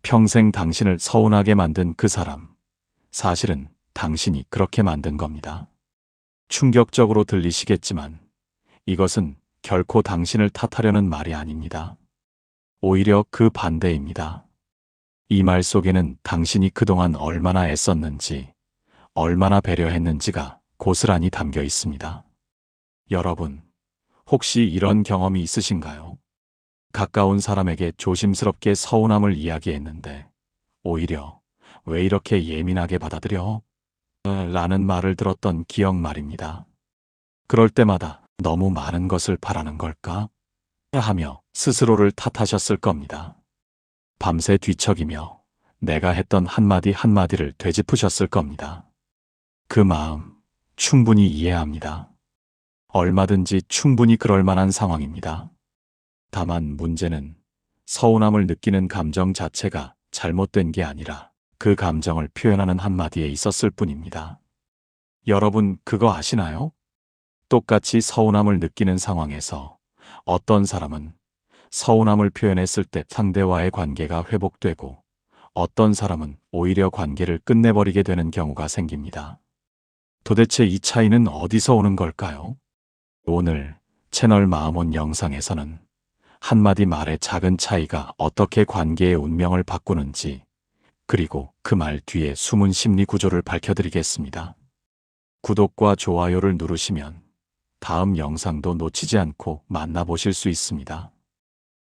평생 당신을 서운하게 만든 그 사람. 사실은 당신이 그렇게 만든 겁니다. 충격적으로 들리시겠지만 이것은 결코 당신을 탓하려는 말이 아닙니다. 오히려 그 반대입니다. 이 말 속에는 당신이 그동안 얼마나 애썼는지, 얼마나 배려했는지가 고스란히 담겨 있습니다. 여러분, 혹시 이런 경험이 있으신가요? 가까운 사람에게 조심스럽게 서운함을 이야기했는데 오히려 왜 이렇게 예민하게 받아들여? 라는 말을 들었던 기억 말입니다. 그럴 때마다 너무 많은 것을 바라는 걸까? 하며 스스로를 탓하셨을 겁니다. 밤새 뒤척이며 내가 했던 한마디 한마디를 되짚으셨을 겁니다. 그 마음 충분히 이해합니다. 얼마든지 충분히 그럴 만한 상황입니다. 다만 문제는 서운함을 느끼는 감정 자체가 잘못된 게 아니라 그 감정을 표현하는 한마디에 있었을 뿐입니다. 여러분 그거 아시나요? 똑같이 서운함을 느끼는 상황에서 어떤 사람은 서운함을 표현했을 때 상대와의 관계가 회복되고 어떤 사람은 오히려 관계를 끝내버리게 되는 경우가 생깁니다. 도대체 이 차이는 어디서 오는 걸까요? 오늘 채널 마음온 영상에서는 한마디 말의 작은 차이가 어떻게 관계의 운명을 바꾸는지, 그리고 그 말 뒤에 숨은 심리 구조를 밝혀드리겠습니다. 구독과 좋아요를 누르시면 다음 영상도 놓치지 않고 만나보실 수 있습니다.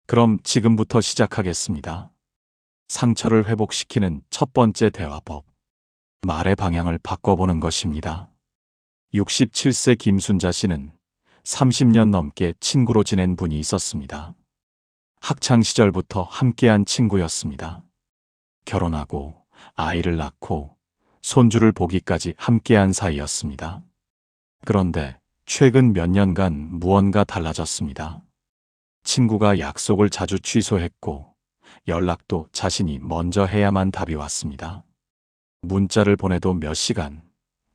그럼 지금부터 시작하겠습니다. 상처를 회복시키는 첫 번째 대화법. 말의 방향을 바꿔보는 것입니다. 67세 김순자 씨는 30년 넘게 친구로 지낸 분이 있었습니다. 학창 시절부터 함께한 친구였습니다. 결혼하고 아이를 낳고 손주를 보기까지 함께한 사이였습니다. 그런데 최근 몇 년간 무언가 달라졌습니다. 친구가 약속을 자주 취소했고 연락도 자신이 먼저 해야만 답이 왔습니다. 문자를 보내도 몇 시간,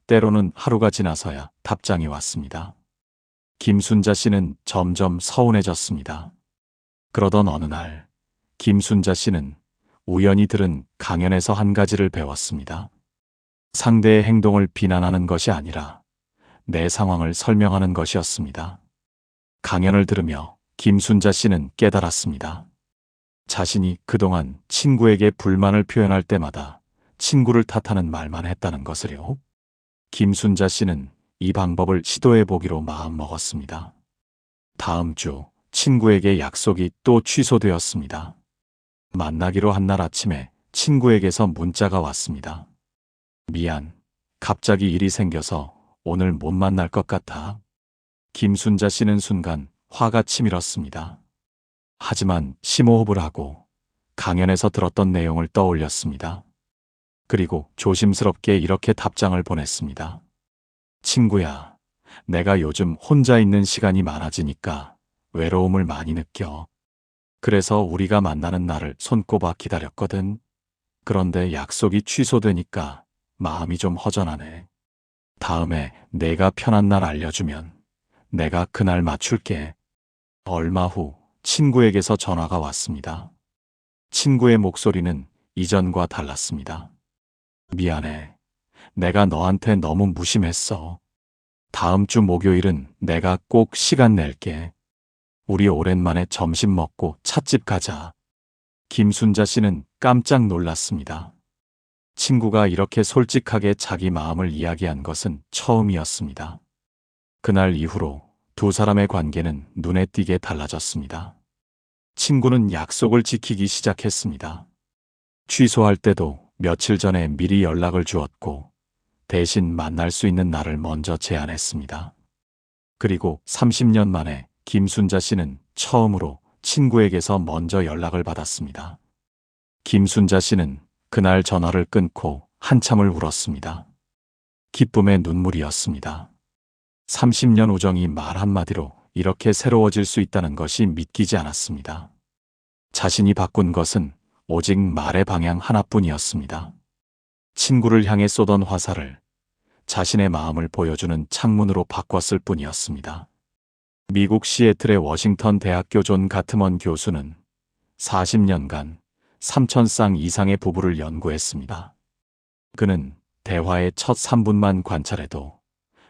때로는 하루가 지나서야 답장이 왔습니다. 김순자 씨는 점점 서운해졌습니다. 그러던 어느 날 김순자 씨는 우연히 들은 강연에서 한 가지를 배웠습니다. 상대의 행동을 비난하는 것이 아니라 내 상황을 설명하는 것이었습니다. 강연을 들으며 김순자 씨는 깨달았습니다. 자신이 그동안 친구에게 불만을 표현할 때마다 친구를 탓하는 말만 했다는 것을요. 김순자 씨는 이 방법을 시도해 보기로 마음먹었습니다. 다음 주 친구에게 약속이 또 취소되었습니다. 만나기로 한 날 아침에 친구에게서 문자가 왔습니다. 미안, 갑자기 일이 생겨서 오늘 못 만날 것 같아. 김순자 씨는 순간 화가 치밀었습니다. 하지만 심호흡을 하고 강연에서 들었던 내용을 떠올렸습니다. 그리고 조심스럽게 이렇게 답장을 보냈습니다. 친구야, 내가 요즘 혼자 있는 시간이 많아지니까 외로움을 많이 느껴. 그래서 우리가 만나는 날을 손꼽아 기다렸거든. 그런데 약속이 취소되니까 마음이 좀 허전하네. 다음에 내가 편한 날 알려주면 내가 그날 맞출게. 얼마 후 친구에게서 전화가 왔습니다. 친구의 목소리는 이전과 달랐습니다. 미안해. 내가 너한테 너무 무심했어. 다음 주 목요일은 내가 꼭 시간 낼게. 우리 오랜만에 점심 먹고 찻집 가자. 김순자 씨는 깜짝 놀랐습니다. 친구가 이렇게 솔직하게 자기 마음을 이야기한 것은 처음이었습니다. 그날 이후로 두 사람의 관계는 눈에 띄게 달라졌습니다. 친구는 약속을 지키기 시작했습니다. 취소할 때도 며칠 전에 미리 연락을 주었고 대신 만날 수 있는 날을 먼저 제안했습니다. 그리고 30년 만에 김순자 씨는 처음으로 친구에게서 먼저 연락을 받았습니다. 김순자 씨는 그날 전화를 끊고 한참을 울었습니다. 기쁨의 눈물이었습니다. 30년 우정이 말 한마디로 이렇게 새로워질 수 있다는 것이 믿기지 않았습니다. 자신이 바꾼 것은 오직 말의 방향 하나뿐이었습니다. 친구를 향해 쏘던 화살을 자신의 마음을 보여주는 창문으로 바꿨을 뿐이었습니다. 미국 시애틀의 워싱턴 대학교 존 가트먼 교수는 40년간 3,000쌍 이상의 부부를 연구했습니다. 그는 대화의 첫 3분만 관찰해도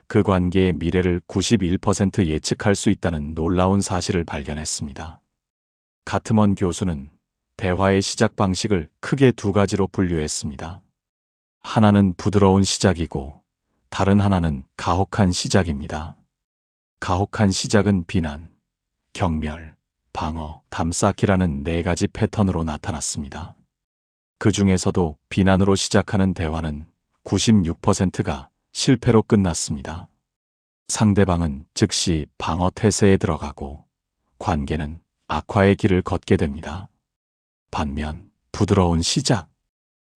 그 관계의 미래를 91% 예측할 수 있다는 놀라운 사실을 발견했습니다. 가트먼 교수는 대화의 시작 방식을 크게 두 가지로 분류했습니다. 하나는 부드러운 시작이고 다른 하나는 가혹한 시작입니다. 가혹한 시작은 비난, 경멸, 방어, 담쌓기라는 네 가지 패턴으로 나타났습니다. 그 중에서도 비난으로 시작하는 대화는 96%가 실패로 끝났습니다. 상대방은 즉시 방어 태세에 들어가고 관계는 악화의 길을 걷게 됩니다. 반면 부드러운 시작,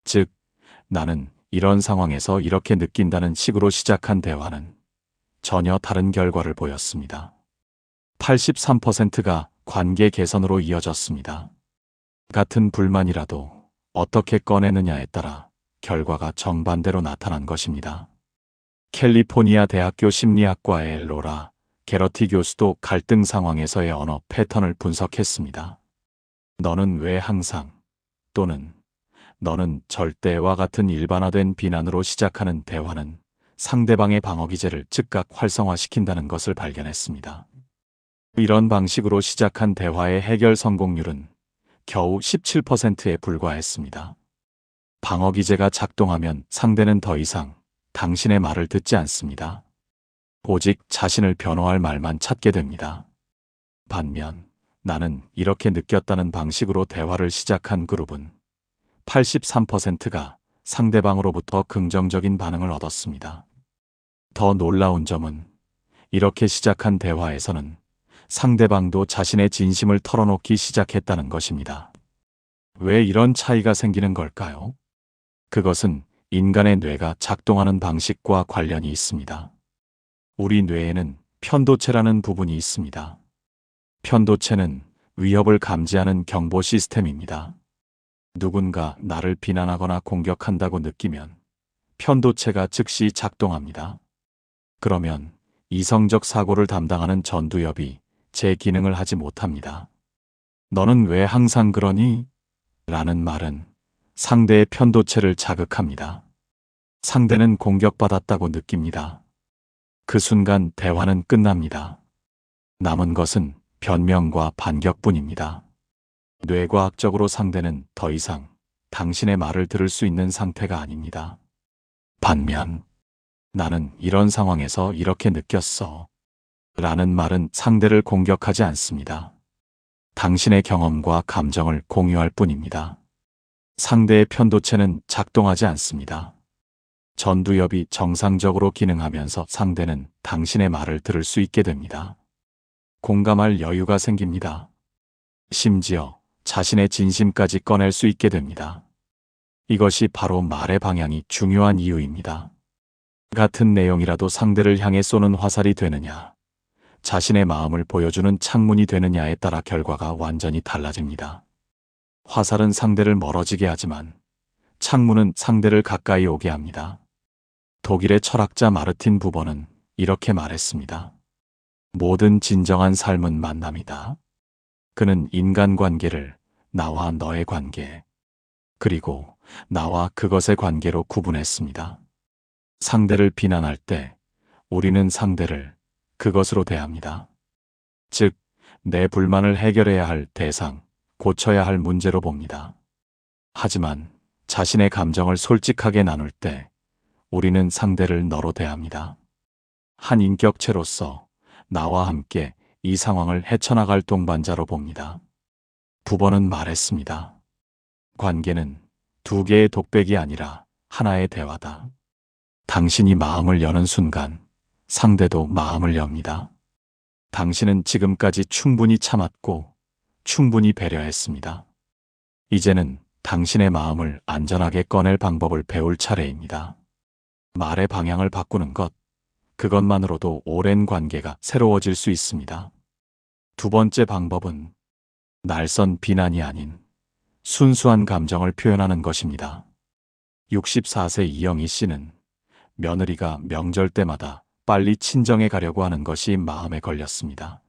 즉 나는 이런 상황에서 이렇게 느낀다는 식으로 시작한 대화는 전혀 다른 결과를 보였습니다. 83%가 관계 개선으로 이어졌습니다. 같은 불만이라도 어떻게 꺼내느냐에 따라 결과가 정반대로 나타난 것입니다. 캘리포니아 대학교 심리학과의 로라 게러티 교수도 갈등 상황에서의 언어 패턴을 분석했습니다. 너는 왜 항상 또는 너는 절대와 같은 일반화된 비난으로 시작하는 대화는 상대방의 방어 기제를 즉각 활성화시킨다는 것을 발견했습니다. 이런 방식으로 시작한 대화의 해결 성공률은 겨우 17%에 불과했습니다. 방어 기제가 작동하면 상대는 더 이상 당신의 말을 듣지 않습니다. 오직 자신을 변호할 말만 찾게 됩니다. 반면 나는 이렇게 느꼈다는 방식으로 대화를 시작한 그룹은 83%가 상대방으로부터 긍정적인 반응을 얻었습니다. 더 놀라운 점은 이렇게 시작한 대화에서는 상대방도 자신의 진심을 털어놓기 시작했다는 것입니다. 왜 이런 차이가 생기는 걸까요? 그것은 인간의 뇌가 작동하는 방식과 관련이 있습니다. 우리 뇌에는 편도체라는 부분이 있습니다. 편도체는 위협을 감지하는 경보 시스템입니다. 누군가 나를 비난하거나 공격한다고 느끼면 편도체가 즉시 작동합니다. 그러면 이성적 사고를 담당하는 전두엽이 제 기능을 하지 못합니다. 너는 왜 항상 그러니? 라는 말은 상대의 편도체를 자극합니다. 상대는 공격받았다고 느낍니다. 그 순간 대화는 끝납니다. 남은 것은 변명과 반격뿐입니다. 뇌과학적으로 상대는 더 이상 당신의 말을 들을 수 있는 상태가 아닙니다. 반면 나는 이런 상황에서 이렇게 느꼈어 라는 말은 상대를 공격하지 않습니다. 당신의 경험과 감정을 공유할 뿐입니다. 상대의 편도체는 작동하지 않습니다. 전두엽이 정상적으로 기능하면서 상대는 당신의 말을 들을 수 있게 됩니다. 공감할 여유가 생깁니다. 심지어 자신의 진심까지 꺼낼 수 있게 됩니다. 이것이 바로 말의 방향이 중요한 이유입니다. 같은 내용이라도 상대를 향해 쏘는 화살이 되느냐, 자신의 마음을 보여주는 창문이 되느냐에 따라 결과가 완전히 달라집니다. 화살은 상대를 멀어지게 하지만 창문은 상대를 가까이 오게 합니다. 독일의 철학자 마르틴 부버는 이렇게 말했습니다. 모든 진정한 삶은 만남이다. 그는 인간관계를 나와 너의 관계, 그리고 나와 그것의 관계로 구분했습니다. 상대를 비난할 때 우리는 상대를 그것으로 대합니다. 즉, 내 불만을 해결해야 할 대상, 고쳐야 할 문제로 봅니다. 하지만 자신의 감정을 솔직하게 나눌 때 우리는 상대를 너로 대합니다. 한 인격체로서 나와 함께 이 상황을 헤쳐나갈 동반자로 봅니다. 부버는 말했습니다. 관계는 두 개의 독백이 아니라 하나의 대화다. 당신이 마음을 여는 순간 상대도 마음을 엽니다. 당신은 지금까지 충분히 참았고 충분히 배려했습니다. 이제는 당신의 마음을 안전하게 꺼낼 방법을 배울 차례입니다. 말의 방향을 바꾸는 것, 그것만으로도 오랜 관계가 새로워질 수 있습니다. 두 번째 방법은 날선 비난이 아닌 순수한 감정을 표현하는 것입니다. 64세 이영희 씨는 며느리가 명절 때마다 빨리 친정에 가려고 하는 것이 마음에 걸렸습니다.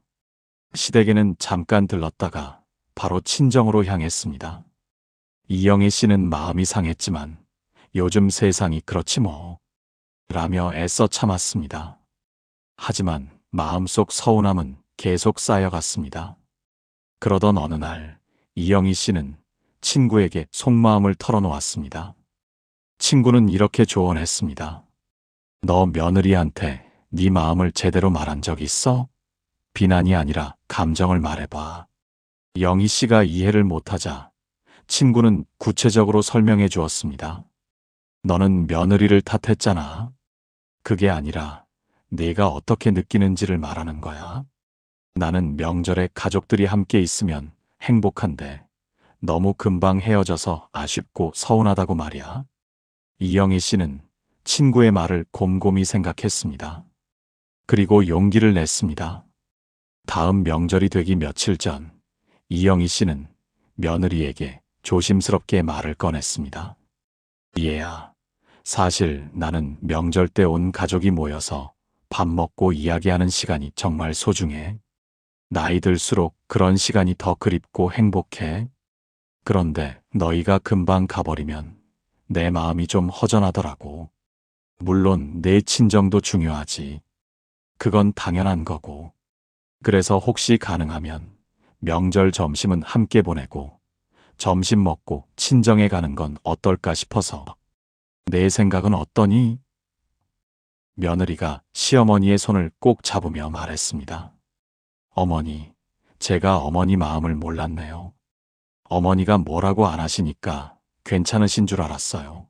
시댁에는 잠깐 들렀다가 바로 친정으로 향했습니다. 이영희 씨는 마음이 상했지만 요즘 세상이 그렇지 뭐 라며 애써 참았습니다. 하지만 마음속 서운함은 계속 쌓여갔습니다. 그러던 어느 날 이영희 씨는 친구에게 속마음을 털어놓았습니다. 친구는 이렇게 조언했습니다. 너 며느리한테 네 마음을 제대로 말한 적 있어? 비난이 아니라 감정을 말해봐. 영희 씨가 이해를 못하자 친구는 구체적으로 설명해 주었습니다. 너는 며느리를 탓했잖아. 그게 아니라 네가 어떻게 느끼는지를 말하는 거야. 나는 명절에 가족들이 함께 있으면 행복한데 너무 금방 헤어져서 아쉽고 서운하다고 말이야. 이영희 씨는 친구의 말을 곰곰이 생각했습니다. 그리고 용기를 냈습니다. 다음 명절이 되기 며칠 전 이영희 씨는 며느리에게 조심스럽게 말을 꺼냈습니다. 얘야, 사실 나는 명절 때 온 가족이 모여서 밥 먹고 이야기하는 시간이 정말 소중해. 나이 들수록 그런 시간이 더 그립고 행복해. 그런데 너희가 금방 가버리면 내 마음이 좀 허전하더라고. 물론 내 친정도 중요하지. 그건 당연한 거고. 그래서 혹시 가능하면 명절 점심은 함께 보내고 점심 먹고 친정에 가는 건 어떨까 싶어서. 내 생각은 어떠니? 며느리가 시어머니의 손을 꼭 잡으며 말했습니다. 어머니, 제가 어머니 마음을 몰랐네요. 어머니가 뭐라고 안 하시니까 괜찮으신 줄 알았어요.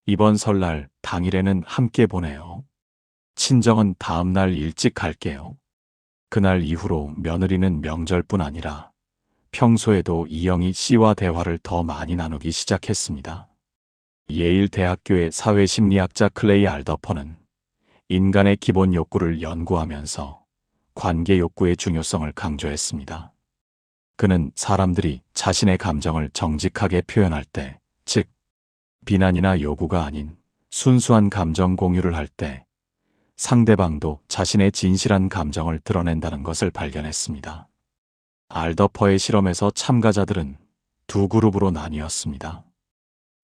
이번 설날 당일에는 함께 보내요. 친정은 다음 날 일찍 갈게요. 그날 이후로 며느리는 명절뿐 아니라 평소에도 이영희 씨와 대화를 더 많이 나누기 시작했습니다. 예일대학교의 사회심리학자 클레이 알더퍼는 인간의 기본 욕구를 연구하면서 관계 욕구의 중요성을 강조했습니다. 그는 사람들이 자신의 감정을 정직하게 표현할 때, 즉, 비난이나 요구가 아닌 순수한 감정 공유를 할 때, 상대방도 자신의 진실한 감정을 드러낸다는 것을 발견했습니다. 알더퍼의 실험에서 참가자들은 두 그룹으로 나뉘었습니다.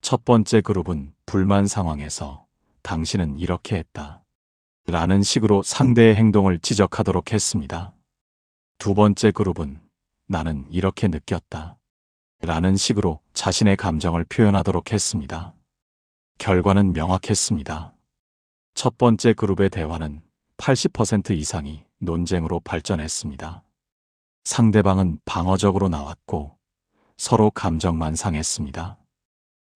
첫 번째 그룹은 불만 상황에서 당신은 이렇게 했다 라는 식으로 상대의 행동을 지적하도록 했습니다. 두 번째 그룹은 나는 이렇게 느꼈다 라는 식으로 자신의 감정을 표현하도록 했습니다. 결과는 명확했습니다. 첫 번째 그룹의 대화는 80% 이상이 논쟁으로 발전했습니다. 상대방은 방어적으로 나왔고 서로 감정만 상했습니다.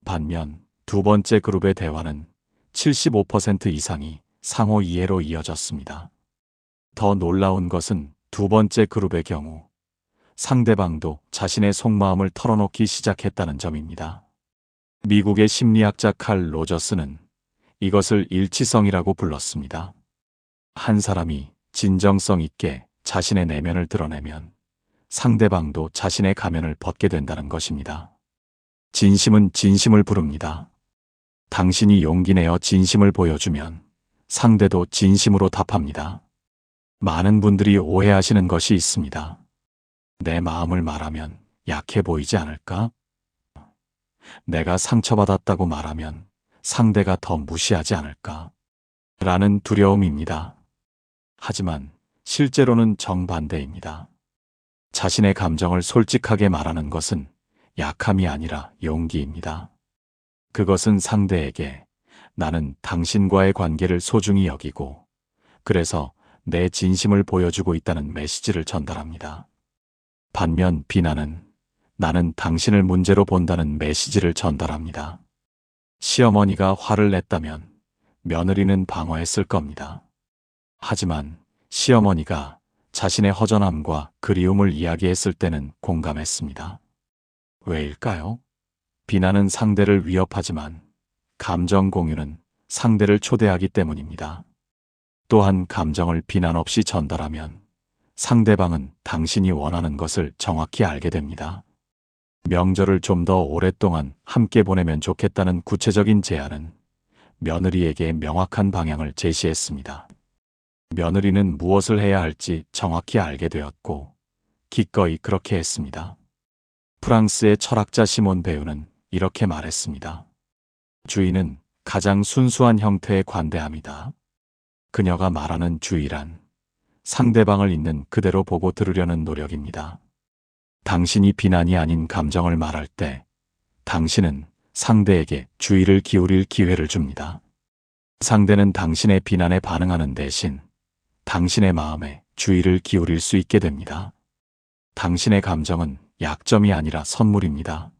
반면 두 번째 그룹의 대화는 75% 이상이 상호 이해로 이어졌습니다. 더 놀라운 것은 두 번째 그룹의 경우 상대방도 자신의 속마음을 털어놓기 시작했다는 점입니다. 미국의 심리학자 칼 로저스는 이것을 일치성이라고 불렀습니다. 한 사람이 진정성 있게 자신의 내면을 드러내면 상대방도 자신의 가면을 벗게 된다는 것입니다. 진심은 진심을 부릅니다. 당신이 용기 내어 진심을 보여주면 상대도 진심으로 답합니다. 많은 분들이 오해하시는 것이 있습니다. 내 마음을 말하면 약해 보이지 않을까? 내가 상처받았다고 말하면 상대가 더 무시하지 않을까? 라는 두려움입니다. 하지만 실제로는 정반대입니다. 자신의 감정을 솔직하게 말하는 것은 약함이 아니라 용기입니다. 그것은 상대에게 나는 당신과의 관계를 소중히 여기고 그래서 내 진심을 보여주고 있다는 메시지를 전달합니다. 반면 비난은 나는 당신을 문제로 본다는 메시지를 전달합니다. 시어머니가 화를 냈다면 며느리는 방어했을 겁니다. 하지만 시어머니가 자신의 허전함과 그리움을 이야기했을 때는 공감했습니다. 왜일까요? 비난은 상대를 위협하지만 감정 공유는 상대를 초대하기 때문입니다. 또한 감정을 비난 없이 전달하면 상대방은 당신이 원하는 것을 정확히 알게 됩니다. 명절을 좀 더 오랫동안 함께 보내면 좋겠다는 구체적인 제안은 며느리에게 명확한 방향을 제시했습니다. 며느리는 무엇을 해야 할지 정확히 알게 되었고 기꺼이 그렇게 했습니다. 프랑스의 철학자 시몬 베우는 이렇게 말했습니다. 주의는 가장 순수한 형태의 관대함이다. 그녀가 말하는 주의란 상대방을 있는 그대로 보고 들으려는 노력입니다. 당신이 비난이 아닌 감정을 말할 때 당신은 상대에게 주의를 기울일 기회를 줍니다. 상대는 당신의 비난에 반응하는 대신 당신의 마음에 주의를 기울일 수 있게 됩니다. 당신의 감정은 약점이 아니라 선물입니다.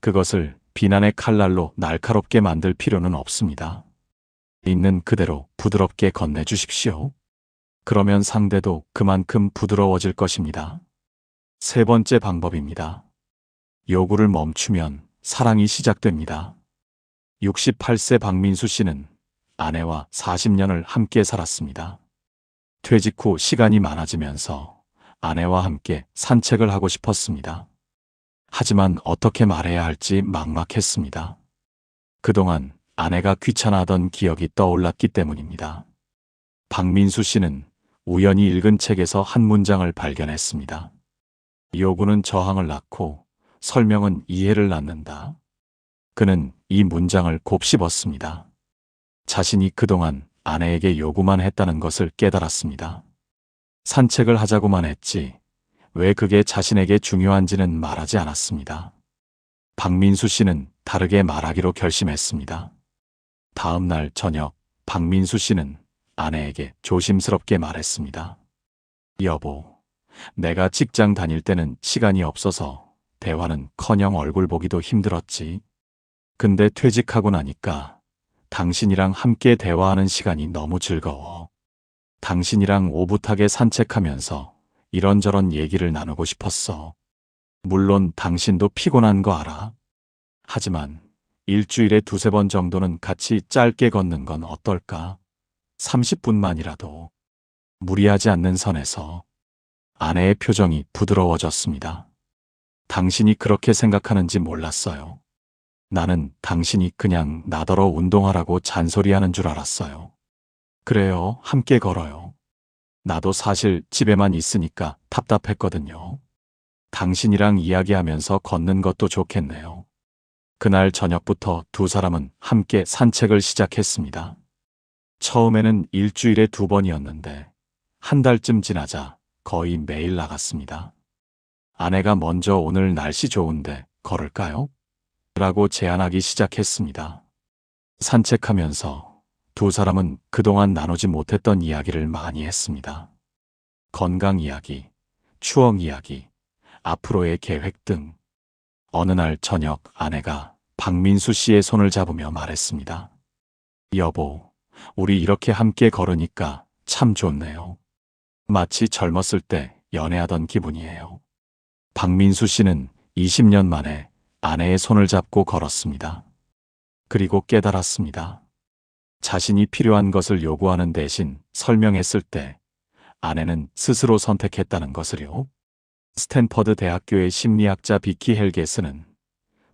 그것을 비난의 칼날로 날카롭게 만들 필요는 없습니다. 있는 그대로 부드럽게 건네주십시오. 그러면 상대도 그만큼 부드러워질 것입니다. 세 번째 방법입니다. 요구를 멈추면 사랑이 시작됩니다. 68세 박민수 씨는 아내와 40년을 함께 살았습니다. 퇴직 후 시간이 많아지면서 아내와 함께 산책을 하고 싶었습니다. 하지만 어떻게 말해야 할지 막막했습니다. 그동안 아내가 귀찮아하던 기억이 떠올랐기 때문입니다. 박민수 씨는 우연히 읽은 책에서 한 문장을 발견했습니다. 요구는 저항을 낳고 설명은 이해를 낳는다. 그는 이 문장을 곱씹었습니다. 자신이 그동안 아내에게 요구만 했다는 것을 깨달았습니다. 산책을 하자고만 했지 왜 그게 자신에게 중요한지는 말하지 않았습니다. 박민수 씨는 다르게 말하기로 결심했습니다. 다음 날 저녁 박민수 씨는 아내에게 조심스럽게 말했습니다. 여보, 내가 직장 다닐 때는 시간이 없어서 대화는커녕 얼굴 보기도 힘들었지. 근데 퇴직하고 나니까 당신이랑 함께 대화하는 시간이 너무 즐거워. 당신이랑 오붓하게 산책하면서 이런저런 얘기를 나누고 싶었어. 물론 당신도 피곤한 거 알아. 하지만 일주일에 두세 번 정도는 같이 짧게 걷는 건 어떨까? 30분만이라도. 무리하지 않는 선에서. 아내의 표정이 부드러워졌습니다. 당신이 그렇게 생각하는지 몰랐어요. 나는 당신이 그냥 나더러 운동하라고 잔소리하는 줄 알았어요. 그래요, 함께 걸어요. 나도 사실 집에만 있으니까 답답했거든요. 당신이랑 이야기하면서 걷는 것도 좋겠네요. 그날 저녁부터 두 사람은 함께 산책을 시작했습니다. 처음에는 일주일에 2번이었는데 한 달쯤 지나자 거의 매일 나갔습니다. 아내가 먼저 오늘 날씨 좋은데 걸을까요? 라고 제안하기 시작했습니다. 산책하면서 두 사람은 그동안 나누지 못했던 이야기를 많이 했습니다. 건강 이야기, 추억 이야기, 앞으로의 계획 등. 어느 날 저녁 아내가 박민수 씨의 손을 잡으며 말했습니다. 여보, 우리 이렇게 함께 걸으니까 참 좋네요. 마치 젊었을 때 연애하던 기분이에요. 박민수 씨는 20년 만에 아내의 손을 잡고 걸었습니다. 그리고 깨달았습니다. 자신이 필요한 것을 요구하는 대신 설명했을 때 아내는 스스로 선택했다는 것을요. 스탠퍼드 대학교의 심리학자 비키 헬게스는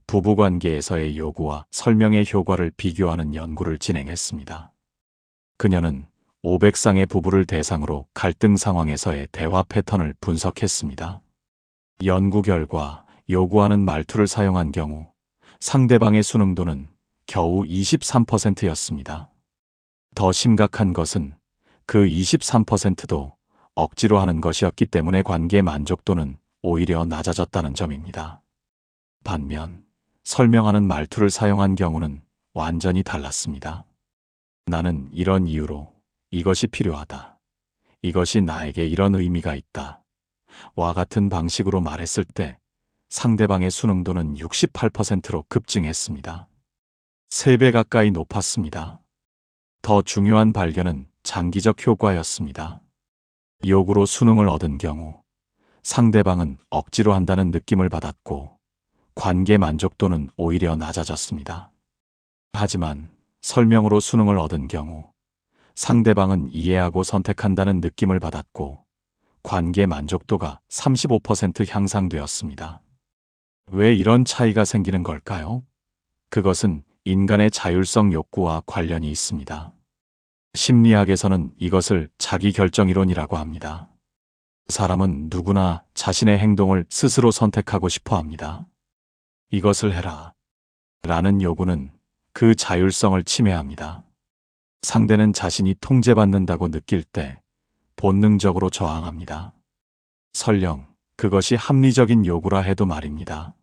부부관계에서의 요구와 설명의 효과를 비교하는 연구를 진행했습니다. 그녀는 500쌍의 부부를 대상으로 갈등 상황에서의 대화 패턴을 분석했습니다. 연구 결과 요구하는 말투를 사용한 경우 상대방의 순응도는 겨우 23%였습니다. 더 심각한 것은 그 23%도 억지로 하는 것이었기 때문에 관계 만족도는 오히려 낮아졌다는 점입니다. 반면 설명하는 말투를 사용한 경우는 완전히 달랐습니다. 나는 이런 이유로 이것이 필요하다. 이것이 나에게 이런 의미가 있다. 와 같은 방식으로 말했을 때 상대방의 순응도는 68%로 급증했습니다. 3배 가까이 높았습니다. 더 중요한 발견은 장기적 효과였습니다. 요구로 순응을 얻은 경우 상대방은 억지로 한다는 느낌을 받았고 관계 만족도는 오히려 낮아졌습니다. 하지만 설명으로 순응을 얻은 경우 상대방은 이해하고 선택한다는 느낌을 받았고 관계 만족도가 35% 향상되었습니다. 왜 이런 차이가 생기는 걸까요? 그것은 인간의 자율성 욕구와 관련이 있습니다. 심리학에서는 이것을 자기결정이론이라고 합니다. 사람은 누구나 자신의 행동을 스스로 선택하고 싶어 합니다. 이것을 해라, 라는 요구는 그 자율성을 침해합니다. 상대는 자신이 통제받는다고 느낄 때 본능적으로 저항합니다. 설령 그것이 합리적인 요구라 해도 말입니다.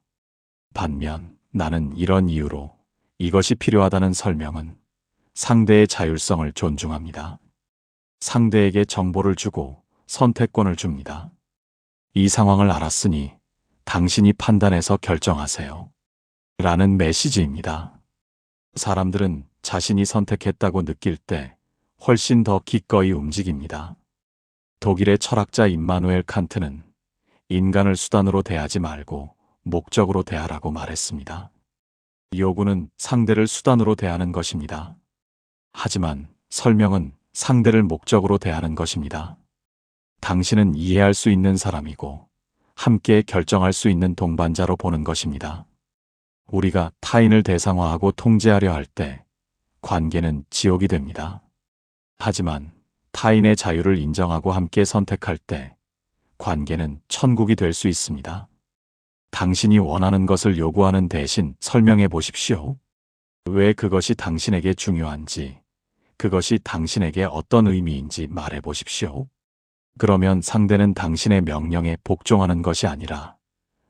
반면 나는 이런 이유로 이것이 필요하다는 설명은 상대의 자율성을 존중합니다. 상대에게 정보를 주고 선택권을 줍니다. 이 상황을 알았으니 당신이 판단해서 결정하세요. 라는 메시지입니다. 사람들은 자신이 선택했다고 느낄 때 훨씬 더 기꺼이 움직입니다. 독일의 철학자 임마누엘 칸트는 인간을 수단으로 대하지 말고 목적으로 대하라고 말했습니다. 요구는 상대를 수단으로 대하는 것입니다. 하지만 설명은 상대를 목적으로 대하는 것입니다. 당신은 이해할 수 있는 사람이고 함께 결정할 수 있는 동반자로 보는 것입니다. 우리가 타인을 대상화하고 통제하려 할 때 관계는 지옥이 됩니다. 하지만 타인의 자유를 인정하고 함께 선택할 때 관계는 천국이 될 수 있습니다. 당신이 원하는 것을 요구하는 대신 설명해 보십시오. 왜 그것이 당신에게 중요한지, 그것이 당신에게 어떤 의미인지 말해 보십시오. 그러면 상대는 당신의 명령에 복종하는 것이 아니라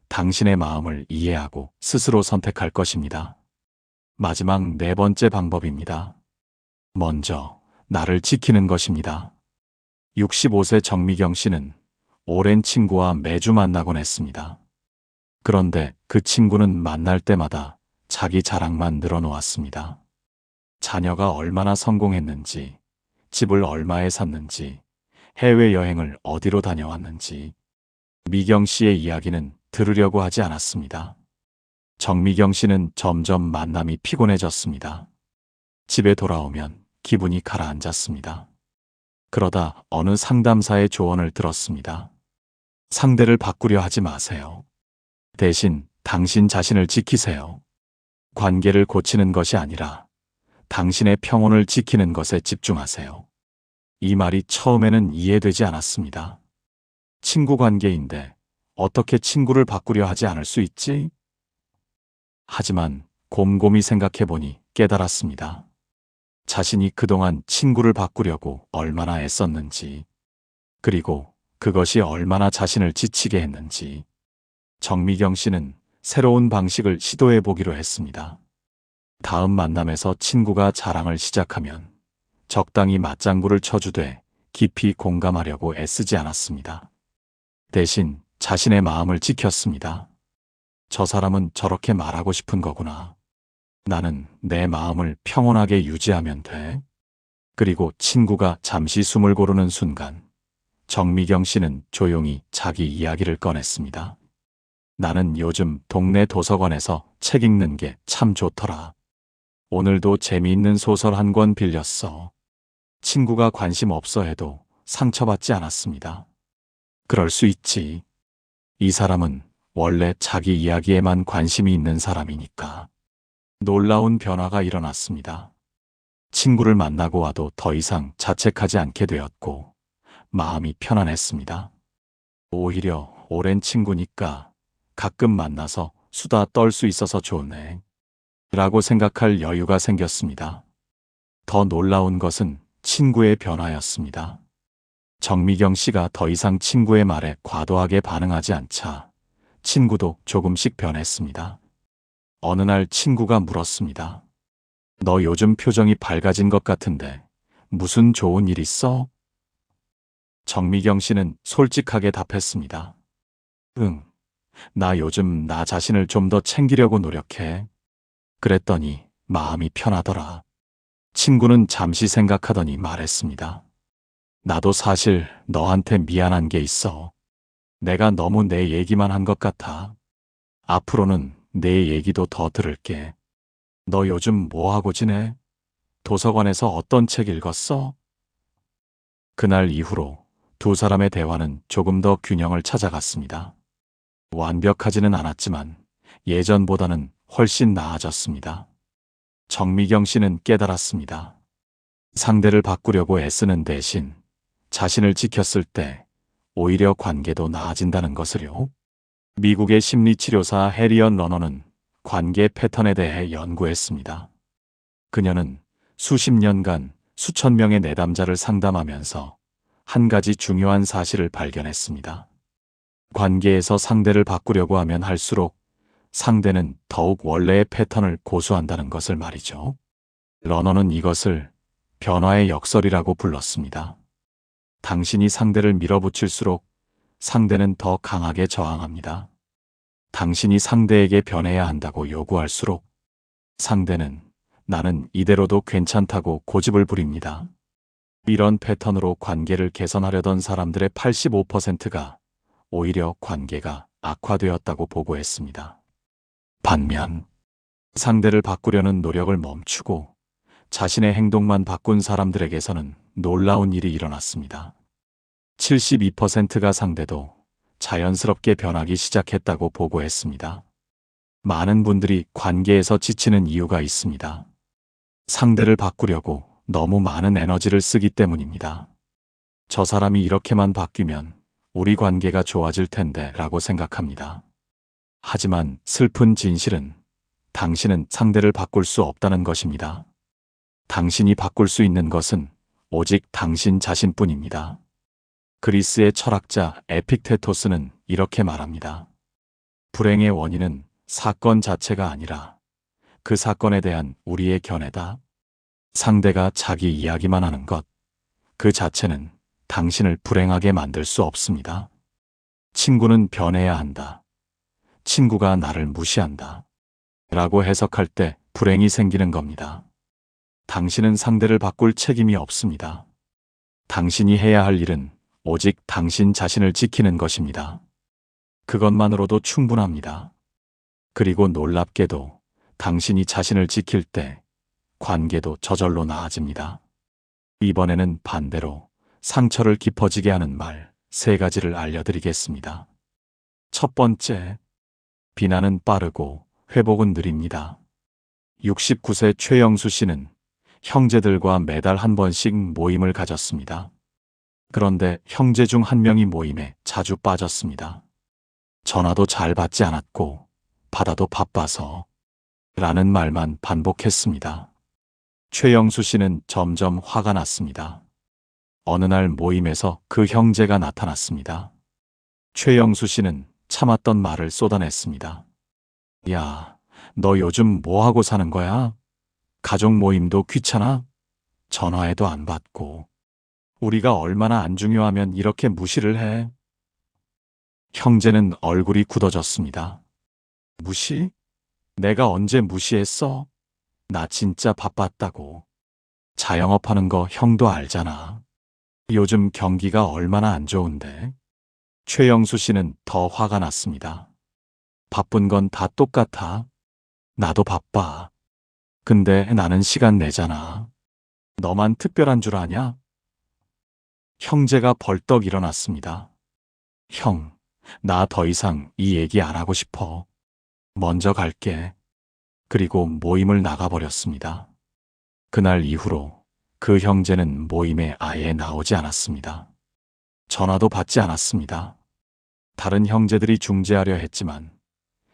당신의 마음을 이해하고 스스로 선택할 것입니다. 마지막 네 번째 방법입니다. 먼저 나를 지키는 것입니다. 65세 정미경 씨는 오랜 친구와 매주 만나곤 했습니다. 그런데 그 친구는 만날 때마다 자기 자랑만 늘어놓았습니다. 자녀가 얼마나 성공했는지, 집을 얼마에 샀는지, 해외여행을 어디로 다녀왔는지. 미경 씨의 이야기는 들으려고 하지 않았습니다. 정미경 씨는 점점 만남이 피곤해졌습니다. 집에 돌아오면 기분이 가라앉았습니다. 그러다 어느 상담사의 조언을 들었습니다. 상대를 바꾸려 하지 마세요. 대신 당신 자신을 지키세요. 관계를 고치는 것이 아니라 당신의 평온을 지키는 것에 집중하세요. 이 말이 처음에는 이해되지 않았습니다. 친구 관계인데 어떻게 친구를 바꾸려 하지 않을 수 있지? 하지만 곰곰이 생각해보니 깨달았습니다. 자신이 그동안 친구를 바꾸려고 얼마나 애썼는지, 그리고 그것이 얼마나 자신을 지치게 했는지. 정미경 씨는 새로운 방식을 시도해 보기로 했습니다. 다음 만남에서 친구가 자랑을 시작하면 적당히 맞장구를 쳐주되 깊이 공감하려고 애쓰지 않았습니다. 대신 자신의 마음을 지켰습니다. 저 사람은 저렇게 말하고 싶은 거구나. 나는 내 마음을 평온하게 유지하면 돼. 그리고 친구가 잠시 숨을 고르는 순간 정미경 씨는 조용히 자기 이야기를 꺼냈습니다. 나는 요즘 동네 도서관에서 책 읽는 게 참 좋더라. 오늘도 재미있는 소설 한 권 빌렸어. 친구가 관심 없어 해도 상처받지 않았습니다. 그럴 수 있지. 이 사람은 원래 자기 이야기에만 관심이 있는 사람이니까. 놀라운 변화가 일어났습니다. 친구를 만나고 와도 더 이상 자책하지 않게 되었고 마음이 편안했습니다. 오히려 오랜 친구니까 가끔 만나서 수다 떨 수 있어서 좋네. 라고 생각할 여유가 생겼습니다. 더 놀라운 것은 친구의 변화였습니다. 정미경 씨가 더 이상 친구의 말에 과도하게 반응하지 않자 친구도 조금씩 변했습니다. 어느 날 친구가 물었습니다. 너 요즘 표정이 밝아진 것 같은데 무슨 좋은 일 있어? 정미경 씨는 솔직하게 답했습니다. 응, 나 요즘 나 자신을 좀 더 챙기려고 노력해. 그랬더니 마음이 편하더라. 친구는 잠시 생각하더니 말했습니다. 나도 사실 너한테 미안한 게 있어. 내가 너무 내 얘기만 한 것 같아. 앞으로는 내 얘기도 더 들을게. 너 요즘 뭐 하고 지내? 도서관에서 어떤 책 읽었어? 그날 이후로 두 사람의 대화는 조금 더 균형을 찾아갔습니다. 완벽하지는 않았지만 예전보다는 훨씬 나아졌습니다. 정미경 씨는 깨달았습니다. 상대를 바꾸려고 애쓰는 대신 자신을 지켰을 때 오히려 관계도 나아진다는 것을요. 미국의 심리치료사 해리언 러너는 관계 패턴에 대해 연구했습니다. 그녀는 수십 년간 수천 명의 내담자를 상담하면서 한 가지 중요한 사실을 발견했습니다. 관계에서 상대를 바꾸려고 하면 할수록 상대는 더욱 원래의 패턴을 고수한다는 것을 말이죠. 러너는 이것을 변화의 역설이라고 불렀습니다. 당신이 상대를 밀어붙일수록 상대는 더 강하게 저항합니다. 당신이 상대에게 변해야 한다고 요구할수록 상대는 나는 이대로도 괜찮다고 고집을 부립니다. 이런 패턴으로 관계를 개선하려던 사람들의 85%가 오히려 관계가 악화되었다고 보고했습니다. 반면 상대를 바꾸려는 노력을 멈추고 자신의 행동만 바꾼 사람들에게서는 놀라운 일이 일어났습니다. 72%가 상대도 자연스럽게 변하기 시작했다고 보고했습니다. 많은 분들이 관계에서 지치는 이유가 있습니다. 상대를 바꾸려고 너무 많은 에너지를 쓰기 때문입니다. 저 사람이 이렇게만 바뀌면 우리 관계가 좋아질 텐데 라고 생각합니다. 하지만 슬픈 진실은 당신은 상대를 바꿀 수 없다는 것입니다. 당신이 바꿀 수 있는 것은 오직 당신 자신뿐입니다. 그리스의 철학자 에픽테토스는 이렇게 말합니다. 불행의 원인은 사건 자체가 아니라 그 사건에 대한 우리의 견해다. 상대가 자기 이야기만 하는 것, 그 자체는 당신을 불행하게 만들 수 없습니다. 친구는 변해야 한다. 친구가 나를 무시한다. 라고 해석할 때 불행이 생기는 겁니다. 당신은 상대를 바꿀 책임이 없습니다. 당신이 해야 할 일은 오직 당신 자신을 지키는 것입니다. 그것만으로도 충분합니다. 그리고 놀랍게도 당신이 자신을 지킬 때 관계도 저절로 나아집니다. 이번에는 반대로 상처를 깊어지게 하는 말 3가지를 알려드리겠습니다. 첫 번째, 비난은 빠르고 회복은 느립니다. 69세 최영수 씨는 형제들과 매달 한 번씩 모임을 가졌습니다. 그런데 형제 중 한 명이 모임에 자주 빠졌습니다. 전화도 잘 받지 않았고 받아도 바빠서 라는 말만 반복했습니다. 최영수 씨는 점점 화가 났습니다. 어느 날 모임에서 그 형제가 나타났습니다. 최영수 씨는 참았던 말을 쏟아냈습니다. 야, 너 요즘 뭐 하고 사는 거야? 가족 모임도 귀찮아? 전화해도 안 받고. 우리가 얼마나 안 중요하면 이렇게 무시를 해? 형제는 얼굴이 굳어졌습니다. 무시? 내가 언제 무시했어? 나 진짜 바빴다고. 자영업하는 거 형도 알잖아. 요즘 경기가 얼마나 안 좋은데. 최영수 씨는 더 화가 났습니다. 바쁜 건 다 똑같아. 나도 바빠. 근데 나는 시간 내잖아. 너만 특별한 줄 아냐? 형제가 벌떡 일어났습니다. 형, 나 더 이상 이 얘기 안 하고 싶어. 먼저 갈게. 그리고 모임을 나가버렸습니다. 그날 이후로 그 형제는 모임에 아예 나오지 않았습니다. 전화도 받지 않았습니다. 다른 형제들이 중재하려 했지만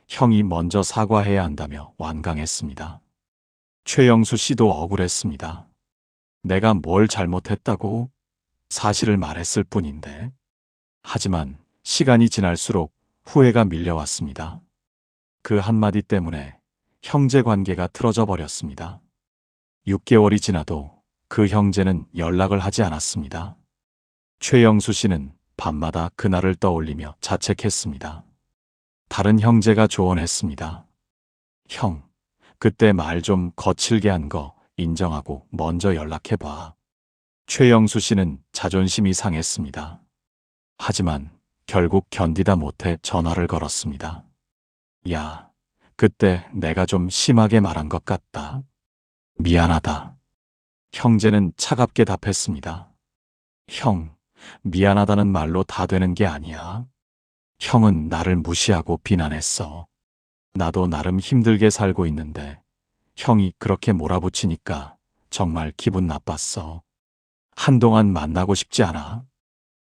형이 먼저 사과해야 한다며 완강했습니다. 최영수 씨도 억울했습니다. 내가 뭘 잘못했다고? 사실을 말했을 뿐인데. 하지만 시간이 지날수록 후회가 밀려왔습니다. 그 한마디 때문에 형제 관계가 틀어져 버렸습니다. 6개월이 지나도 그 형제는 연락을 하지 않았습니다. 최영수 씨는 밤마다 그날을 떠올리며 자책했습니다. 다른 형제가 조언했습니다. 형, 그때 말 좀 거칠게 한 거 인정하고 먼저 연락해봐. 최영수 씨는 자존심이 상했습니다. 하지만 결국 견디다 못해 전화를 걸었습니다. 야, 그때 내가 좀 심하게 말한 것 같다. 미안하다. 형제는 차갑게 답했습니다. 형, 미안하다는 말로 다 되는 게 아니야. 형은 나를 무시하고 비난했어. 나도 나름 힘들게 살고 있는데 형이 그렇게 몰아붙이니까 정말 기분 나빴어. 한동안 만나고 싶지 않아.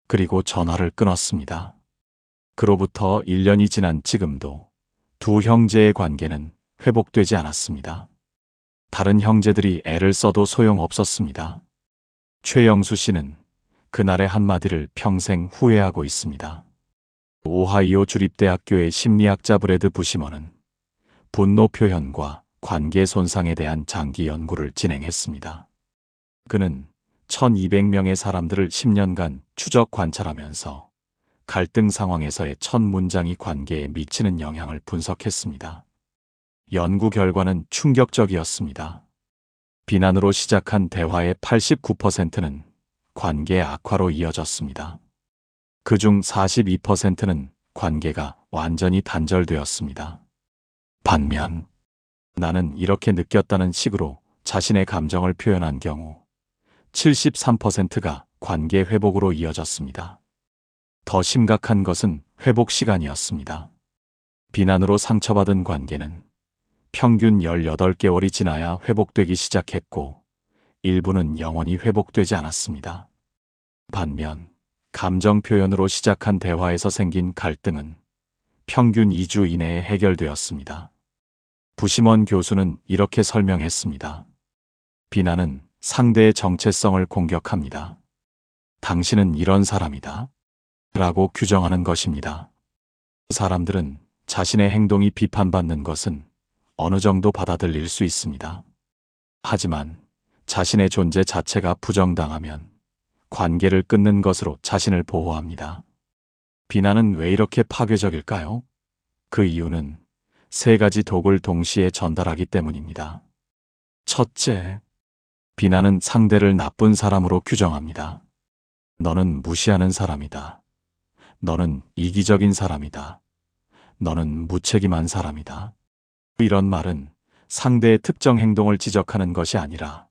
그리고 전화를 끊었습니다. 그로부터 1년이 지난 지금도 두 형제의 관계는 회복되지 않았습니다. 다른 형제들이 애를 써도 소용없었습니다. 최영수 씨는 그날의 한마디를 평생 후회하고 있습니다. 오하이오 주립대학교의 심리학자 브래드 부시머는 분노 표현과 관계 손상에 대한 장기 연구를 진행했습니다. 그는 1200명의 사람들을 10년간 추적 관찰하면서 갈등 상황에서의 첫 문장이 관계에 미치는 영향을 분석했습니다. 연구 결과는 충격적이었습니다. 비난으로 시작한 대화의 89%는 관계 악화로 이어졌습니다. 그중 42%는 관계가 완전히 단절되었습니다. 반면 나는 이렇게 느꼈다는 식으로 자신의 감정을 표현한 경우 73%가 관계 회복으로 이어졌습니다. 더 심각한 것은 회복 시간이었습니다. 비난으로 상처받은 관계는 평균 18개월이 지나야 회복되기 시작했고 일부는 영원히 회복되지 않았습니다. 반면 감정 표현으로 시작한 대화에서 생긴 갈등은 평균 2주 이내에 해결되었습니다. 부시먼 교수는 이렇게 설명했습니다. 비난은 상대의 정체성을 공격합니다. 당신은 이런 사람이다 라고 규정하는 것입니다. 사람들은 자신의 행동이 비판받는 것은 어느 정도 받아들일 수 있습니다. 하지만 자신의 존재 자체가 부정당하면 관계를 끊는 것으로 자신을 보호합니다. 비난은 왜 이렇게 파괴적일까요? 그 이유는 세 가지 독을 동시에 전달하기 때문입니다. 첫째, 비난은 상대를 나쁜 사람으로 규정합니다. 너는 무시하는 사람이다. 너는 이기적인 사람이다. 너는 무책임한 사람이다. 이런 말은 상대의 특정 행동을 지적하는 것이 아니라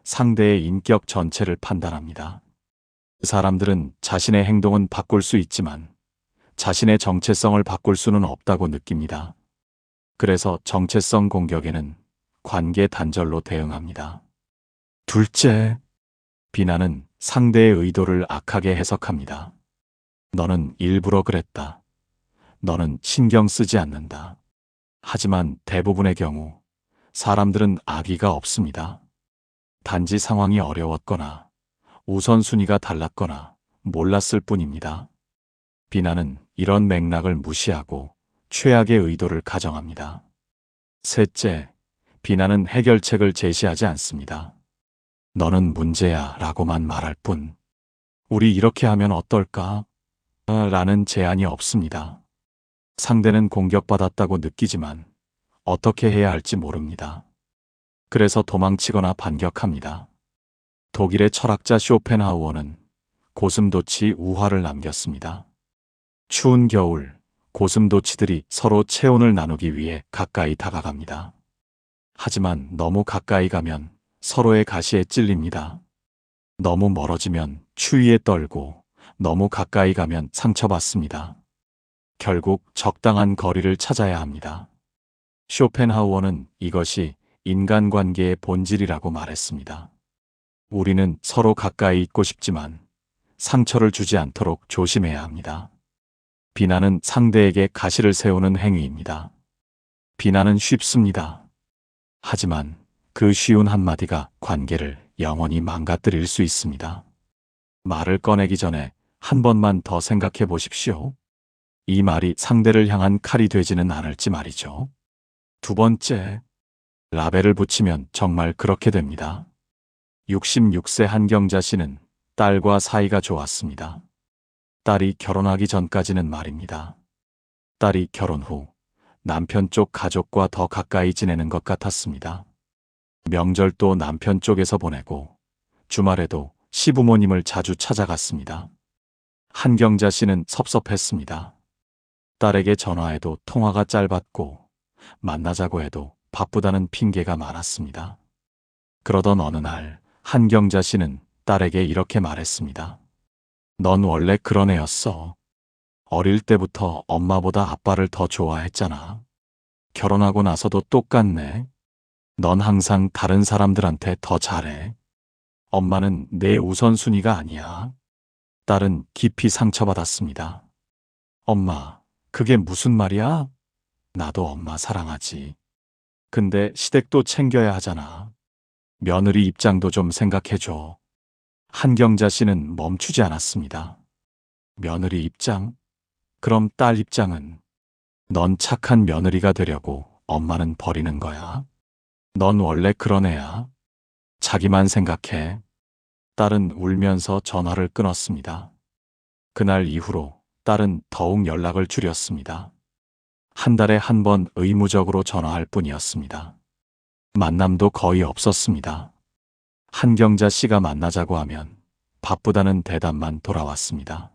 상대의 인격 전체를 판단합니다. 사람들은 자신의 행동은 바꿀 수 있지만 자신의 정체성을 바꿀 수는 없다고 느낍니다. 그래서 정체성 공격에는 관계 단절로 대응합니다. 둘째, 비난은 상대의 의도를 악하게 해석합니다. 너는 일부러 그랬다. 너는 신경 쓰지 않는다. 하지만 대부분의 경우 사람들은 악의가 없습니다. 단지 상황이 어려웠거나 우선순위가 달랐거나 몰랐을 뿐입니다. 비난은 이런 맥락을 무시하고 최악의 의도를 가정합니다. 셋째, 비난은 해결책을 제시하지 않습니다. 너는 문제야 라고만 말할 뿐, 우리 이렇게 하면 어떨까? 라는 제안이 없습니다. 상대는 공격받았다고 느끼지만 어떻게 해야 할지 모릅니다. 그래서 도망치거나 반격합니다. 독일의 철학자 쇼펜하우어는 고슴도치 우화를 남겼습니다. 추운 겨울, 고슴도치들이 서로 체온을 나누기 위해 가까이 다가갑니다. 하지만 너무 가까이 가면 서로의 가시에 찔립니다. 너무 멀어지면 추위에 떨고 너무 가까이 가면 상처받습니다. 결국 적당한 거리를 찾아야 합니다. 쇼펜하우어는 이것이 인간관계의 본질이라고 말했습니다. 우리는 서로 가까이 있고 싶지만 상처를 주지 않도록 조심해야 합니다. 비난은 상대에게 가시를 세우는 행위입니다. 비난은 쉽습니다. 하지만 그 쉬운 한마디가 관계를 영원히 망가뜨릴 수 있습니다. 말을 꺼내기 전에 한 번만 더 생각해 보십시오. 이 말이 상대를 향한 칼이 되지는 않을지 말이죠. 두 번째, 라벨을 붙이면 정말 그렇게 됩니다. 66세 한경자 씨는 딸과 사이가 좋았습니다. 딸이 결혼하기 전까지는 말입니다. 딸이 결혼 후 남편 쪽 가족과 더 가까이 지내는 것 같았습니다. 명절도 남편 쪽에서 보내고 주말에도 시부모님을 자주 찾아갔습니다. 한경자 씨는 섭섭했습니다. 딸에게 전화해도 통화가 짧았고 만나자고 해도 바쁘다는 핑계가 많았습니다. 그러던 어느 날 한경자 씨는 딸에게 이렇게 말했습니다. 넌 원래 그런 애였어. 어릴 때부터 엄마보다 아빠를 더 좋아했잖아. 결혼하고 나서도 똑같네. 넌 항상 다른 사람들한테 더 잘해. 엄마는 내 우선순위가 아니야. 딸은 깊이 상처받았습니다. 엄마, 그게 무슨 말이야? 나도 엄마 사랑하지. 근데 시댁도 챙겨야 하잖아. 며느리 입장도 좀 생각해줘. 한경자 씨는 멈추지 않았습니다. 며느리 입장? 그럼 딸 입장은? 넌 착한 며느리가 되려고 엄마는 버리는 거야. 넌 원래 그런 애야. 자기만 생각해. 딸은 울면서 전화를 끊었습니다. 그날 이후로 딸은 더욱 연락을 줄였습니다. 한 달에 한 번 의무적으로 전화할 뿐이었습니다. 만남도 거의 없었습니다. 한경자 씨가 만나자고 하면 바쁘다는 대답만 돌아왔습니다.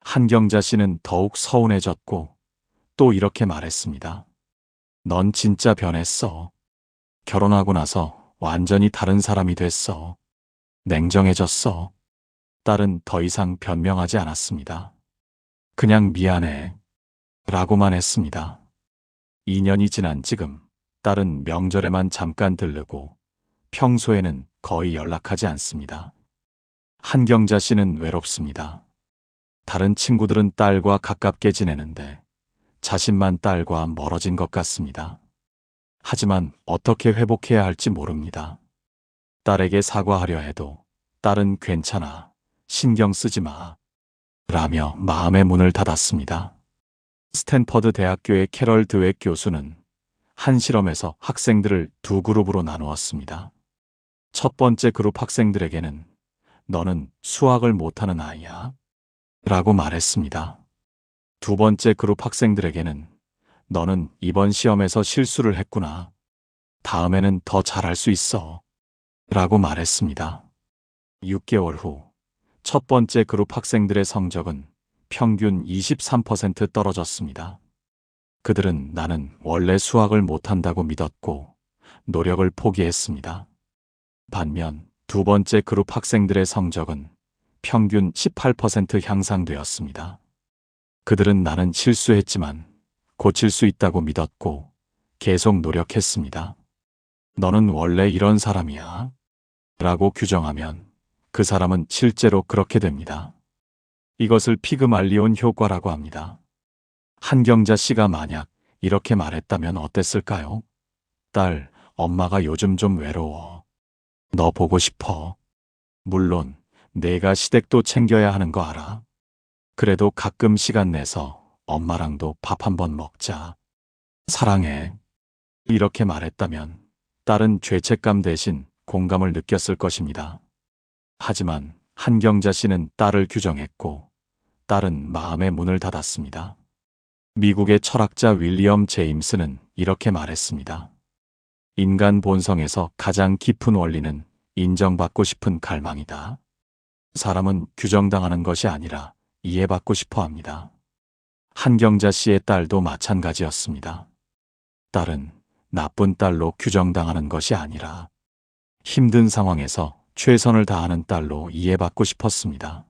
한경자 씨는 더욱 서운해졌고 또 이렇게 말했습니다. 넌 진짜 변했어. 결혼하고 나서 완전히 다른 사람이 됐어. 냉정해졌어. 딸은 더 이상 변명하지 않았습니다. 그냥 미안해. 라고만 했습니다. 2년이 지난 지금 딸은 명절에만 잠깐 들르고 평소에는 거의 연락하지 않습니다. 한경자 씨는 외롭습니다. 다른 친구들은 딸과 가깝게 지내는데 자신만 딸과 멀어진 것 같습니다. 하지만 어떻게 회복해야 할지 모릅니다. 딸에게 사과하려 해도 딸은 괜찮아, 신경 쓰지 마, 라며 마음의 문을 닫았습니다. 스탠퍼드 대학교의 캐럴 드웩 교수는 한 실험에서 학생들을 두 그룹으로 나누었습니다. 첫 번째 그룹 학생들에게는 너는 수학을 못하는 아이야 라고 말했습니다. 두 번째 그룹 학생들에게는 너는 이번 시험에서 실수를 했구나. 다음에는 더 잘할 수 있어 라고 말했습니다. 6개월 후 첫 번째 그룹 학생들의 성적은 평균 23% 떨어졌습니다. 그들은 나는 원래 수학을 못한다고 믿었고 노력을 포기했습니다. 반면 두 번째 그룹 학생들의 성적은 평균 18% 향상되었습니다. 그들은 나는 실수했지만 고칠 수 있다고 믿었고 계속 노력했습니다. 너는 원래 이런 사람이야 라고 규정하면 그 사람은 실제로 그렇게 됩니다. 이것을 피그말리온 효과라고 합니다. 한경자 씨가 만약 이렇게 말했다면 어땠을까요? 딸, 엄마가 요즘 좀 외로워. 너 보고 싶어. 물론 내가 시댁도 챙겨야 하는 거 알아. 그래도 가끔 시간 내서 엄마랑도 밥 한번 먹자. 사랑해. 이렇게 말했다면 딸은 죄책감 대신 공감을 느꼈을 것입니다. 하지만 한경자 씨는 딸을 규정했고 딸은 마음의 문을 닫았습니다. 미국의 철학자 윌리엄 제임스는 이렇게 말했습니다. 인간 본성에서 가장 깊은 원리는 인정받고 싶은 갈망이다. 사람은 규정당하는 것이 아니라 이해받고 싶어 합니다. 한경자 씨의 딸도 마찬가지였습니다. 딸은 나쁜 딸로 규정당하는 것이 아니라 힘든 상황에서 최선을 다하는 딸로 이해받고 싶었습니다.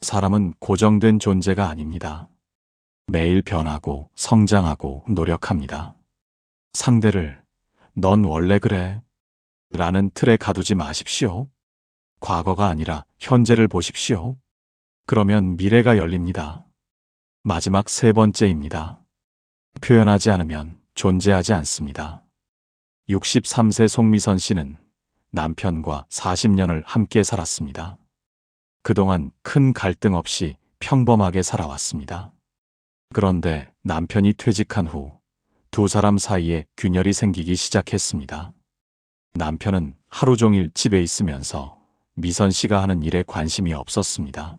사람은 고정된 존재가 아닙니다. 매일 변하고 성장하고 노력합니다. 상대를 넌 원래 그래 라는 틀에 가두지 마십시오. 과거가 아니라 현재를 보십시오. 그러면 미래가 열립니다. 마지막 세 번째입니다. 표현하지 않으면 존재하지 않습니다. 63세 송미선 씨는 남편과 40년을 함께 살았습니다. 그동안 큰 갈등 없이 평범하게 살아왔습니다. 그런데 남편이 퇴직한 후 두 사람 사이에 균열이 생기기 시작했습니다. 남편은 하루 종일 집에 있으면서 미선 씨가 하는 일에 관심이 없었습니다.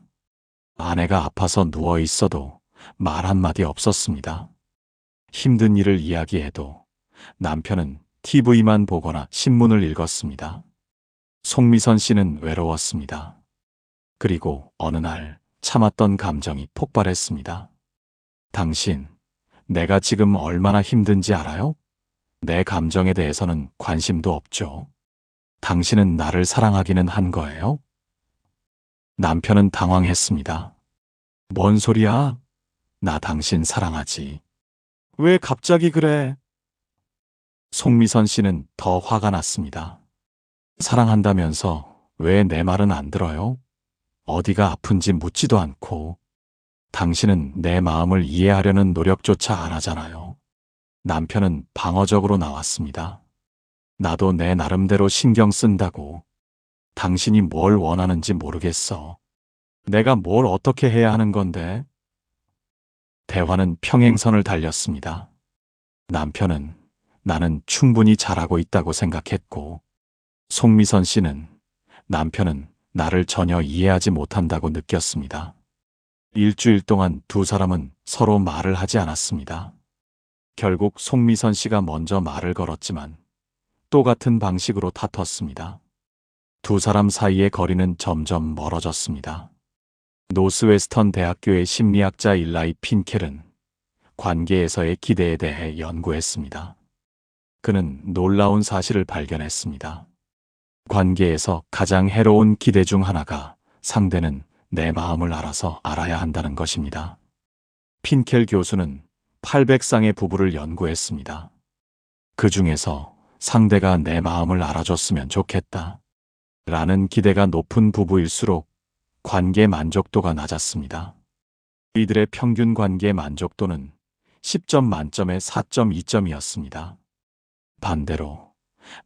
아내가 아파서 누워 있어도 말 한마디 없었습니다. 힘든 일을 이야기해도 남편은 TV만 보거나 신문을 읽었습니다. 송미선 씨는 외로웠습니다. 그리고 어느 날 참았던 감정이 폭발했습니다. 당신, 내가 지금 얼마나 힘든지 알아요? 내 감정에 대해서는 관심도 없죠. 당신은 나를 사랑하기는 한 거예요? 남편은 당황했습니다. 뭔 소리야? 나 당신 사랑하지. 왜 갑자기 그래? 송미선 씨는 더 화가 났습니다. 사랑한다면서 왜 내 말은 안 들어요? 어디가 아픈지 묻지도 않고 당신은 내 마음을 이해하려는 노력조차 안 하잖아요. 남편은 방어적으로 나왔습니다. 나도 내 나름대로 신경 쓴다고. 당신이 뭘 원하는지 모르겠어. 내가 뭘 어떻게 해야 하는 건데? 대화는 평행선을 달렸습니다. 남편은 나는 충분히 잘하고 있다고 생각했고, 송미선 씨는 남편은 나를 전혀 이해하지 못한다고 느꼈습니다. 일주일 동안 두 사람은 서로 말을 하지 않았습니다. 결국 송미선 씨가 먼저 말을 걸었지만 또 같은 방식으로 다퉜습니다. 두 사람 사이의 거리는 점점 멀어졌습니다. 노스웨스턴 대학교의 심리학자 일라이 핀켈은 관계에서의 기대에 대해 연구했습니다. 그는 놀라운 사실을 발견했습니다. 관계에서 가장 해로운 기대 중 하나가 상대는 내 마음을 알아서 알아야 한다는 것입니다. 핀켈 교수는 800쌍의 부부를 연구했습니다. 그 중에서 상대가 내 마음을 알아줬으면 좋겠다 라는 기대가 높은 부부일수록 관계 만족도가 낮았습니다. 이들의 평균 관계 만족도는 10점 만점에 4.2점이었습니다. 반대로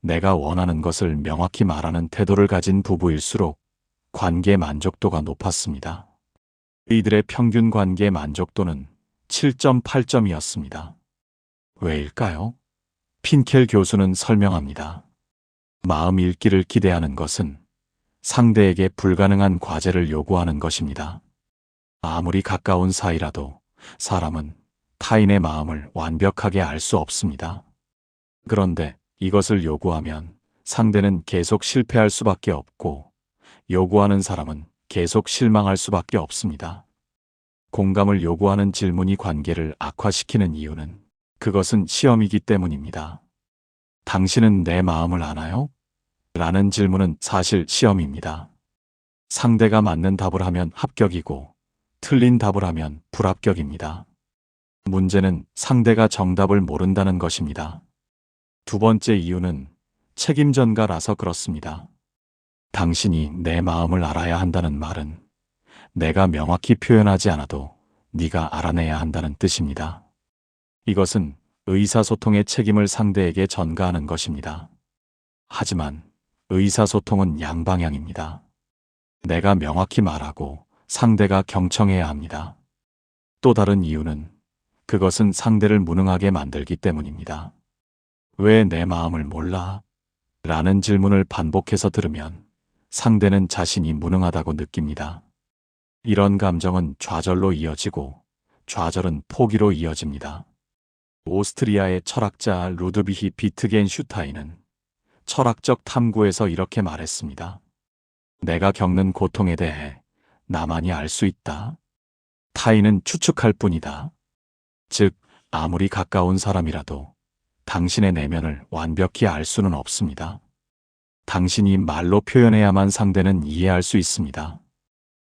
내가 원하는 것을 명확히 말하는 태도를 가진 부부일수록 관계 만족도가 높았습니다. 이들의 평균 관계 만족도는 7.8점이었습니다. 왜일까요? 핀켈 교수는 설명합니다. 마음 읽기를 기대하는 것은 상대에게 불가능한 과제를 요구하는 것입니다. 아무리 가까운 사이라도 사람은 타인의 마음을 완벽하게 알 수 없습니다. 그런데 이것을 요구하면 상대는 계속 실패할 수밖에 없고 요구하는 사람은 계속 실망할 수밖에 없습니다. 공감을 요구하는 질문이 관계를 악화시키는 이유는 그것은 시험이기 때문입니다. 당신은 내 마음을 아나요? 라는 질문은 사실 시험입니다. 상대가 맞는 답을 하면 합격이고 틀린 답을 하면 불합격입니다. 문제는 상대가 정답을 모른다는 것입니다. 두 번째 이유는 책임 전가라서 그렇습니다. 당신이 내 마음을 알아야 한다는 말은 내가 명확히 표현하지 않아도 네가 알아내야 한다는 뜻입니다. 이것은 의사소통의 책임을 상대에게 전가하는 것입니다. 하지만 의사소통은 양방향입니다. 내가 명확히 말하고 상대가 경청해야 합니다. 또 다른 이유는 그것은 상대를 무능하게 만들기 때문입니다. 왜 내 마음을 몰라? 라는 질문을 반복해서 들으면 상대는 자신이 무능하다고 느낍니다. 이런 감정은 좌절로 이어지고 좌절은 포기로 이어집니다. 오스트리아의 철학자 루드비히 비트겐슈타인은 철학적 탐구에서 이렇게 말했습니다. 내가 겪는 고통에 대해 나만이 알 수 있다. 타인은 추측할 뿐이다. 즉, 아무리 가까운 사람이라도 당신의 내면을 완벽히 알 수는 없습니다. 당신이 말로 표현해야만 상대는 이해할 수 있습니다.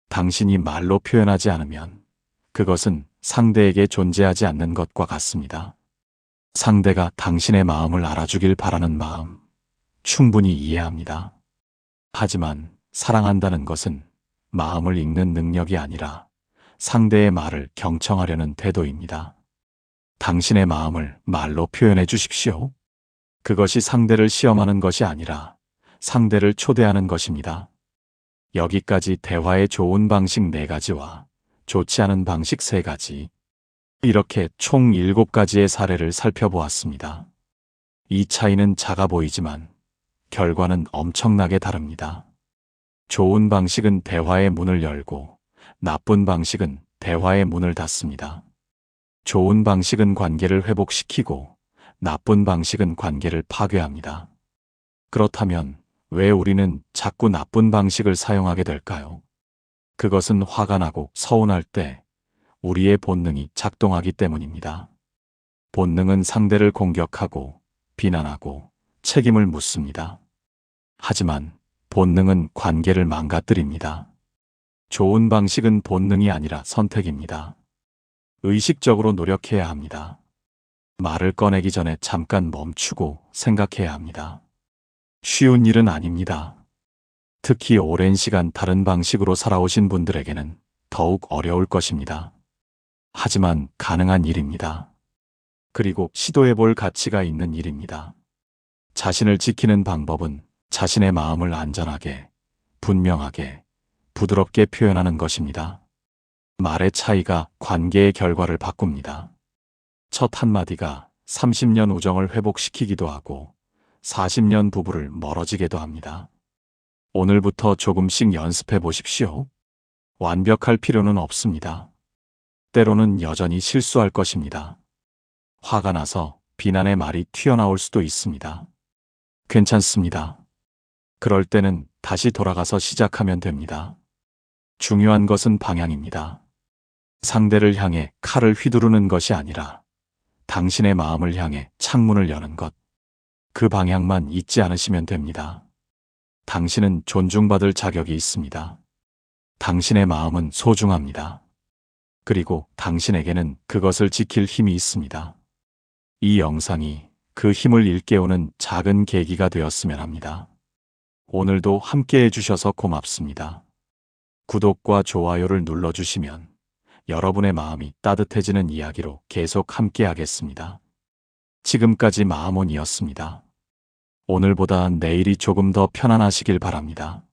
당신이 말로 표현하지 않으면 그것은 상대에게 존재하지 않는 것과 같습니다. 상대가 당신의 마음을 알아주길 바라는 마음, 충분히 이해합니다. 하지만 사랑한다는 것은 마음을 읽는 능력이 아니라 상대의 말을 경청하려는 태도입니다. 당신의 마음을 말로 표현해 주십시오. 그것이 상대를 시험하는 것이 아니라 상대를 초대하는 것입니다. 여기까지 대화의 좋은 방식 4가지와 좋지 않은 방식 3가지, 이렇게 총 7가지의 사례를 살펴보았습니다. 이 차이는 작아 보이지만 결과는 엄청나게 다릅니다. 좋은 방식은 대화의 문을 열고 나쁜 방식은 대화의 문을 닫습니다. 좋은 방식은 관계를 회복시키고 나쁜 방식은 관계를 파괴합니다. 그렇다면 왜 우리는 자꾸 나쁜 방식을 사용하게 될까요? 그것은 화가 나고 서운할 때 우리의 본능이 작동하기 때문입니다. 본능은 상대를 공격하고 비난하고 책임을 묻습니다. 하지만 본능은 관계를 망가뜨립니다. 좋은 방식은 본능이 아니라 선택입니다. 의식적으로 노력해야 합니다. 말을 꺼내기 전에 잠깐 멈추고 생각해야 합니다. 쉬운 일은 아닙니다. 특히 오랜 시간 다른 방식으로 살아오신 분들에게는 더욱 어려울 것입니다. 하지만 가능한 일입니다. 그리고 시도해 볼 가치가 있는 일입니다. 자신을 지키는 방법은 자신의 마음을 안전하게, 분명하게, 부드럽게 표현하는 것입니다. 말의 차이가 관계의 결과를 바꿉니다. 첫 한마디가 30년 우정을 회복시키기도 하고 40년 부부를 멀어지게도 합니다. 오늘부터 조금씩 연습해 보십시오. 완벽할 필요는 없습니다. 때로는 여전히 실수할 것입니다. 화가 나서 비난의 말이 튀어나올 수도 있습니다. 괜찮습니다. 그럴 때는 다시 돌아가서 시작하면 됩니다. 중요한 것은 방향입니다. 상대를 향해 칼을 휘두르는 것이 아니라 당신의 마음을 향해 창문을 여는 것. 그 방향만 잊지 않으시면 됩니다. 당신은 존중받을 자격이 있습니다. 당신의 마음은 소중합니다. 그리고 당신에게는 그것을 지킬 힘이 있습니다. 이 영상이 그 힘을 일깨우는 작은 계기가 되었으면 합니다. 오늘도 함께 해주셔서 고맙습니다. 구독과 좋아요를 눌러주시면 여러분의 마음이 따뜻해지는 이야기로 계속 함께 하겠습니다. 지금까지 마음온이었습니다. 오늘보다 내일이 조금 더 편안하시길 바랍니다.